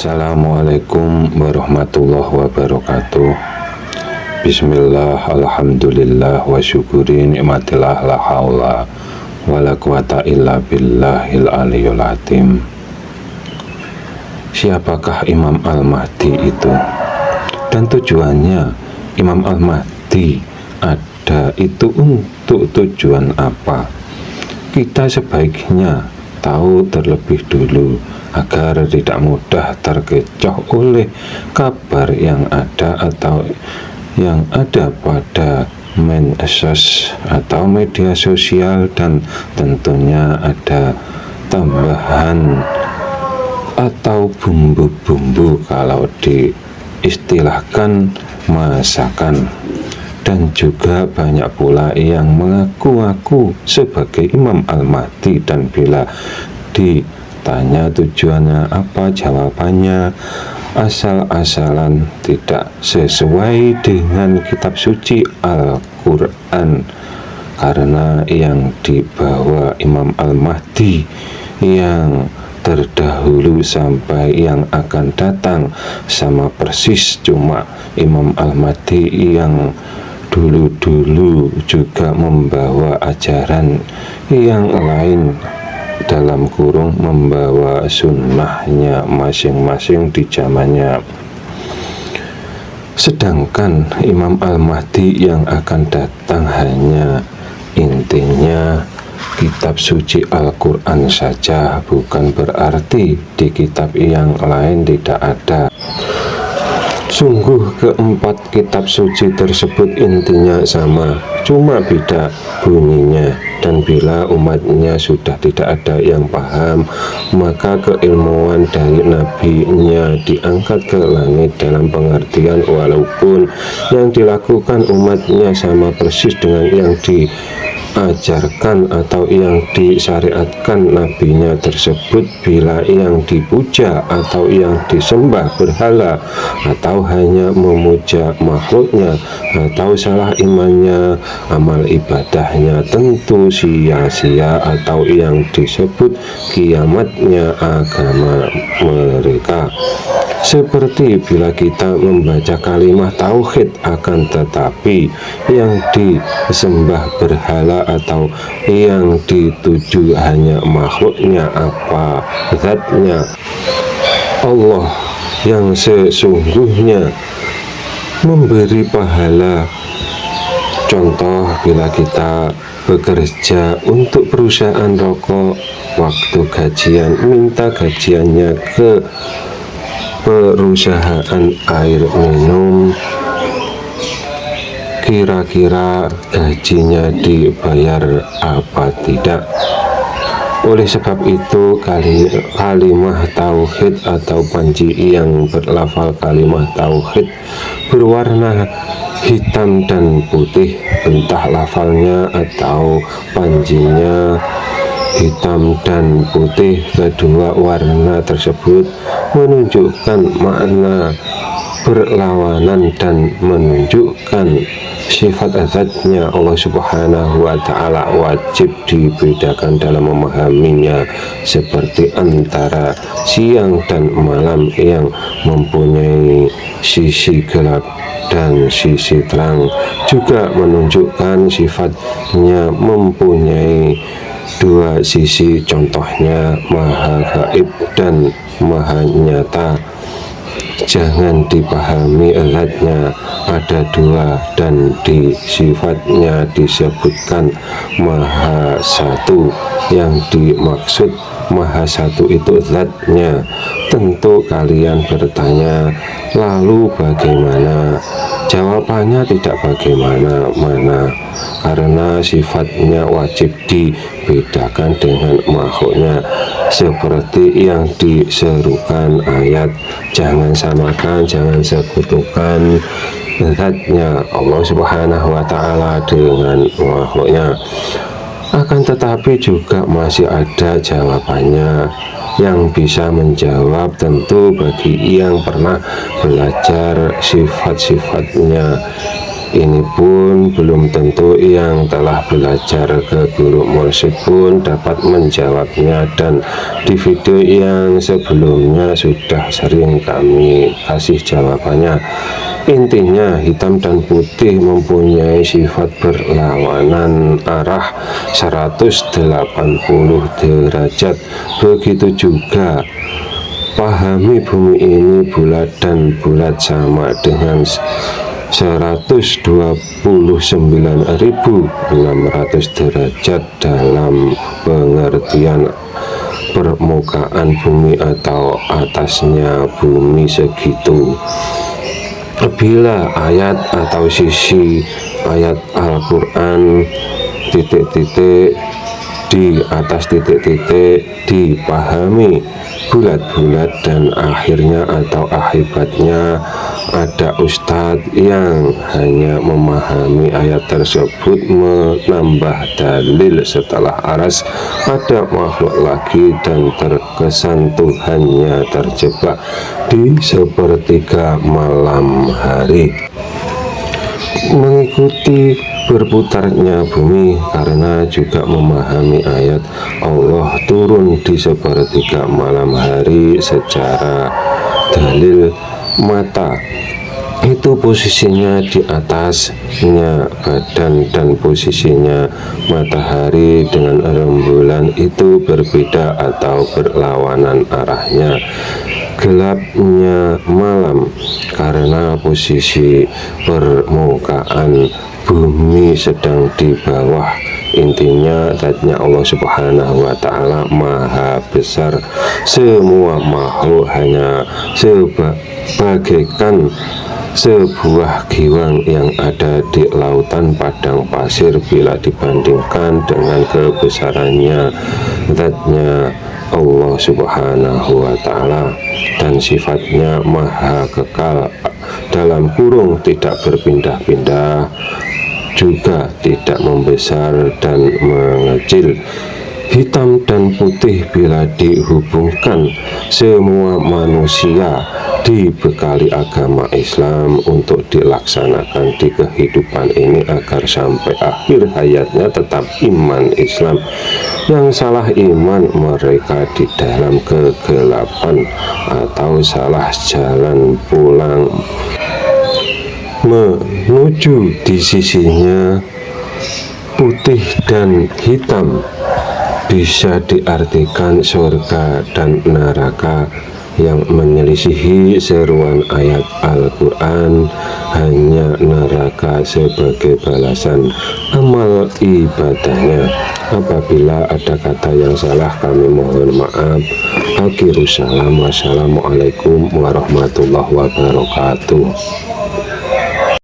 Assalamualaikum warahmatullahi wabarakatuh. Bismillah, alhamdulillah, wa syukuri nikmatillah, la haula wa la quwata illa billahil aliyul azim. Siapakah Imam Al-Mahdi itu? Dan tujuannya Imam Al-Mahdi ada itu untuk tujuan apa? Kita sebaiknya tahu terlebih dulu agar tidak mudah terkecoh oleh kabar yang ada atau yang ada pada medsos atau media sosial, dan tentunya ada tambahan atau bumbu-bumbu kalau diistilahkan masakan. Dan juga banyak pula yang mengaku-ngaku sebagai Imam Al-Mahdi, dan bila ditanya tujuannya apa, jawabannya asal-asalan, tidak sesuai dengan kitab suci Al-Quran. Karena yang dibawa Imam Al-Mahdi yang terdahulu sampai yang akan datang sama persis, cuma Imam Al-Mahdi yang dulu-dulu juga membawa ajaran yang lain, dalam kurung membawa sunnahnya masing-masing di zamannya. Sedangkan Imam Al-Mahdi yang akan datang hanya intinya kitab suci Al-Quran saja, bukan berarti di kitab yang lain tidak ada. Sungguh keempat kitab suci tersebut intinya sama, cuma beda bunyinya. Dan bila umatnya sudah tidak ada yang paham, maka keilmuan dari nabinya diangkat ke langit, dalam pengertian walaupun yang dilakukan umatnya sama persis dengan yang diajarkan atau yang disyariatkan nabinya tersebut, bila yang dipuja atau yang disembah berhala atau hanya memuja makhluknya atau salah imannya, amal ibadahnya tentu sia-sia atau yang disebut kiamatnya agama mereka. Seperti bila kita membaca kalimat tauhid, akan tetapi yang disembah berhala atau yang dituju hanya makhluknya, apa zatnya Allah yang sesungguhnya memberi pahala. Contoh, bila kita bekerja untuk perusahaan rokok, waktu gajian minta gajiannya ke perusahaan air minum, kira-kira gajinya dibayar apa tidak? Oleh sebab itu, kalimah tauhid atau panji yang berlafal kalimah tauhid berwarna hitam dan putih, entah lafalnya atau panjinya hitam dan putih. Kedua warna tersebut menunjukkan makna berlawanan dan menunjukkan sifat zatnya Allah Subhanahu wa Ta'ala. Wajib dibedakan dalam memahaminya, seperti antara siang dan malam yang mempunyai sisi gelap dan sisi terang, juga menunjukkan sifatnya mempunyai dua sisi, contohnya maha gaib dan maha nyata. Jangan dipahami zatnya ada dua dan di sifatnya disebutkan maha satu. Yang dimaksud maha satu itu zatnya. Tentu kalian bertanya, lalu bagaimana? Jawabannya tidak bagaimana-mana, karena sifatnya wajib dibedakan dengan makhluknya, seperti yang diserukan ayat, jangan samakan, jangan sekutukan zatnya Allah Subhanahu wa Ta'ala dengan makhluknya. Akan tetapi juga masih ada jawabannya yang bisa menjawab, tentu bagi yang pernah belajar sifat-sifatnya Ini pun belum tentu yang telah belajar ke guru mursyid pun dapat menjawabnya, dan di video yang sebelumnya sudah sering kami kasih jawabannya. Intinya, hitam dan putih mempunyai sifat berlawanan arah 180 derajat. Begitu juga pahami bumi ini bulat dan bulat sama dengan 129.600 derajat dalam pengertian permukaan bumi atau atasnya bumi segitu. Bila ayat atau sisi ayat Al-Quran titik-titik di atas titik-titik dipahami bulat-bulat, dan akhirnya atau akibatnya ada ustadz yang hanya memahami ayat tersebut menambah dalil setelah aras ada makhluk lagi, dan terkesan Tuhannya terjebak di sepertiga malam hari mengikuti berputarnya bumi, karena juga memahami ayat Allah turun di sepertiga malam hari secara dalil mata. Itu posisinya di atasnya badan, dan posisinya matahari dengan rembulan itu berbeda atau berlawanan arahnya. Gelapnya malam karena posisi permukaan bumi sedang di bawah. Intinya zatnya Allah Subhanahu wa Ta'ala maha besar. Semua makhluk hanya sebagaikan sebuah giwang yang ada di lautan padang pasir bila dibandingkan dengan kebesarannya zatnya Allah Subhanahu wa Ta'ala, dan sifatnya maha kekal dalam kurung tidak berpindah-pindah, juga tidak membesar dan mengecil. Hitam dan putih bila dihubungkan, semua manusia dibekali agama Islam untuk dilaksanakan di kehidupan ini agar sampai akhir hayatnya tetap iman Islam. Yang salah iman, mereka di dalam kegelapan atau salah jalan pulang menuju di sisinya. Putih dan hitam bisa diartikan surga dan neraka yang menyelisihi seruan ayat Al-Quran. Hanya neraka sebagai balasan amal ibadahnya. Apabila ada kata yang salah, kami mohon maaf. Akhirus salam, wassalamualaikum warahmatullahi wabarakatuh.